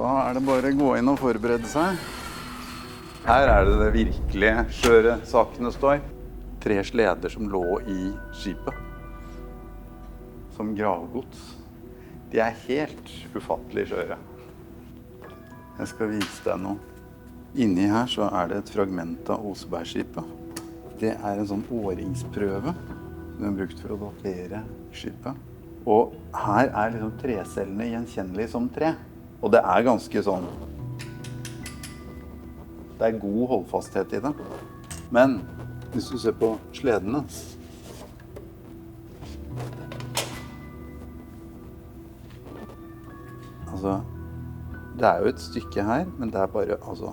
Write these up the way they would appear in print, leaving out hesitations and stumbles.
Da det bare å gå inn og forberede seg. Her det virkelige skjøre sakene står. 3 sleder som lå i skipet. Som gravgods. De helt ufattelig skjøre. Jeg skal vise deg noe. Inni her så det et fragment av Osebergskipet. Det en sånn åringsprøve som er brukt for å datere skipet. Og her liksom trecellene gjenkjennelige som tre. Og det ganske sånn. Det god holdfasthet i det. Men hvis du ser på sledene. Altså, det jo et stykke her, men det bare altså,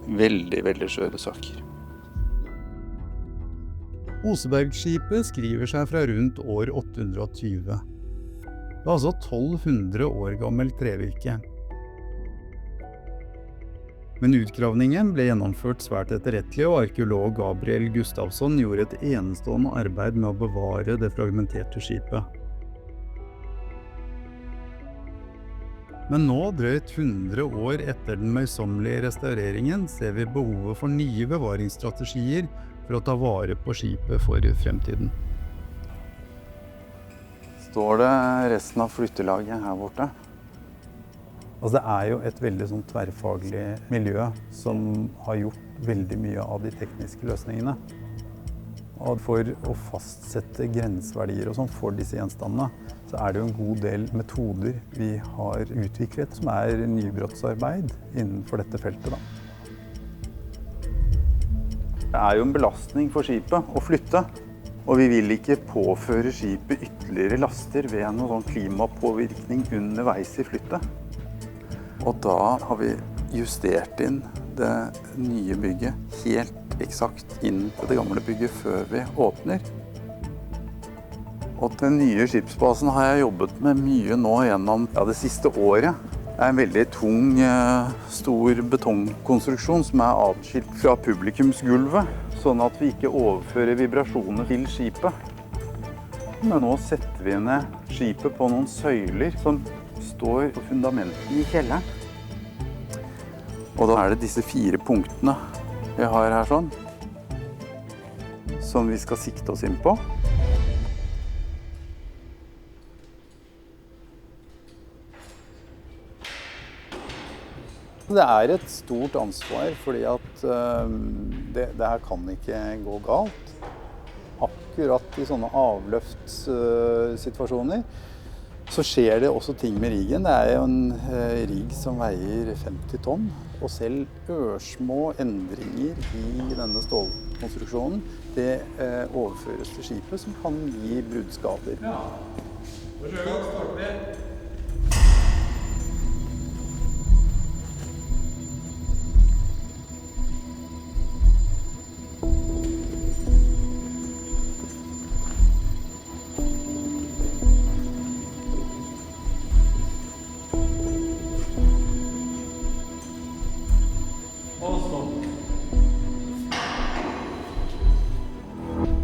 veldig, veldig skjøre saker. Osebergskipet skriver seg fra rundt år 820. Det altså 1200 år gammelt trevirke. Men utgravningen ble gjennomført svært etterrettelig, og arkeolog Gabriel Gustavsson gjorde et enestående arbeid med å bevare det fragmenterte skipet. Men nå, drøyt 100 år etter den møysommelige restaureringen, ser vi behovet for nye bevaringsstrategier for å ta vare på skipet for fremtiden. Står det resten av flyttelaget her borte? Altså det jo et veldig sånn tverrfaglig miljø som har gjort veldig mye av de tekniske løsningene. Og for å fastsette grenseverdier og sånn for disse gjenstandene, så det jo en god del metoder vi har utviklet som nybrottsarbeid innenfor dette feltet da. Det jo en belastning for skipet å flytte, og vi vil ikke påføre skipet ytterligere laster ved noen sånn klimapåvirkning underveis i flyttet. Og da har vi justert inn det nye bygget helt eksakt inn til det gamle bygget før vi åpner. Og den nye skipsbasen har jeg jobbet med mye nå gjennom det siste året. Det en veldig tung, stor betongkonstruksjon som atskilt fra publikumsgulvet, sånn at vi ikke overfører vibrasjoner til skipet. Men nå setter vi ned skipet på noen søyler som står på fundamenten i kjelleren. Og da det disse 4 punktene vi har her sånn, som vi skal sikte oss inn på. Det et stort ansvar, fordi at det her kan ikke gå galt. Akkurat i sånne avløftssituasjoner så skjer det også ting med riggen. Det jo en rigg som veier 50 tonn, og selv ørsmå endringer i denne stålkonstruksjonen, det overføres til skipet som kan gi bruddskader. Ja, og så starter vi.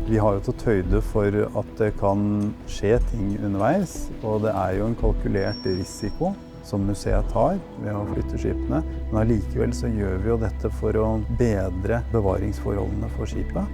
Vi har jo tatt høyde for at det kan skje ting underveis, og det jo en kalkulert risiko som museet tar ved å flytte skipene. Men allikevel så gjør vi jo dette for å bedre bevaringsforholdene for skipet.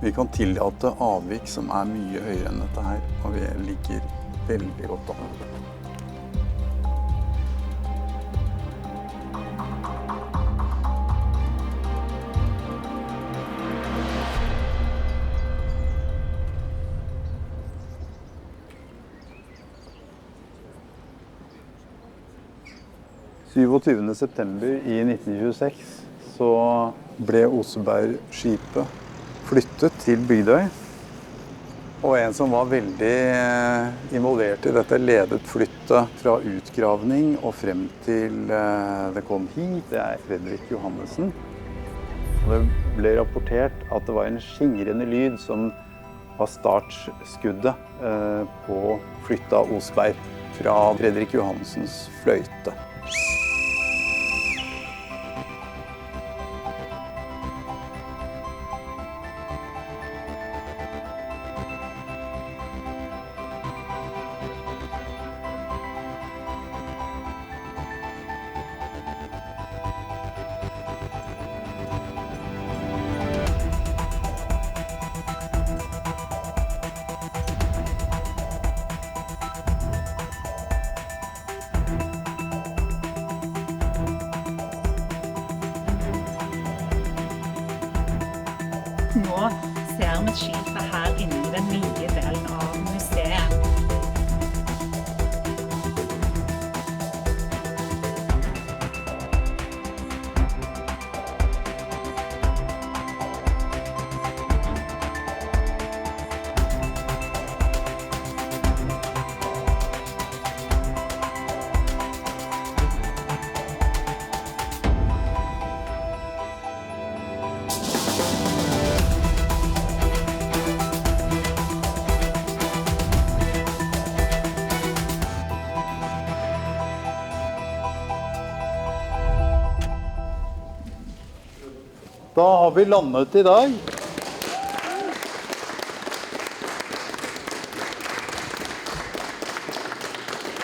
Vi kan tillate avvik som mye høyere enn dette her, og vi ligger veldig godt an. 27. september i 1926 så ble Osebergskipet flyttet til Bygdøy. Og en som var veldig involvert i dette, ledet flyttet fra utgravning og frem til det kom hit. Det er Fredrik Johannessen. Og det ble rapportert at det var en skingrende lyd som var startskuddet på flyttet av Oseberg fra Fredrik Johannessens fløyte. Nå ser vi skipet her inne i den nye delen av museet. Da har vi landet i dag.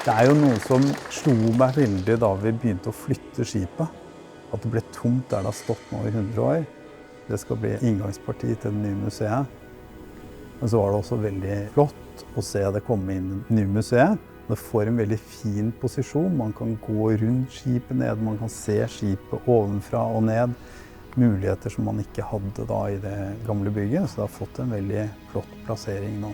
Det er jo noe som slo meg veldig da vi begynte å flytte skipet. At det ble tomt der det har stått nå i 100 år. Det skal bli inngangsparti til det nye museet. Men så var det også veldig flott å se det komme inn i det nye museet. Det får en veldig fin posisjon. Man kan gå rundt skipet ned, man kan se skipet ovenfra og ned. Muligheter som man ikke hadde da i det gamle bygget, så det har fått en veldig flott plassering nå.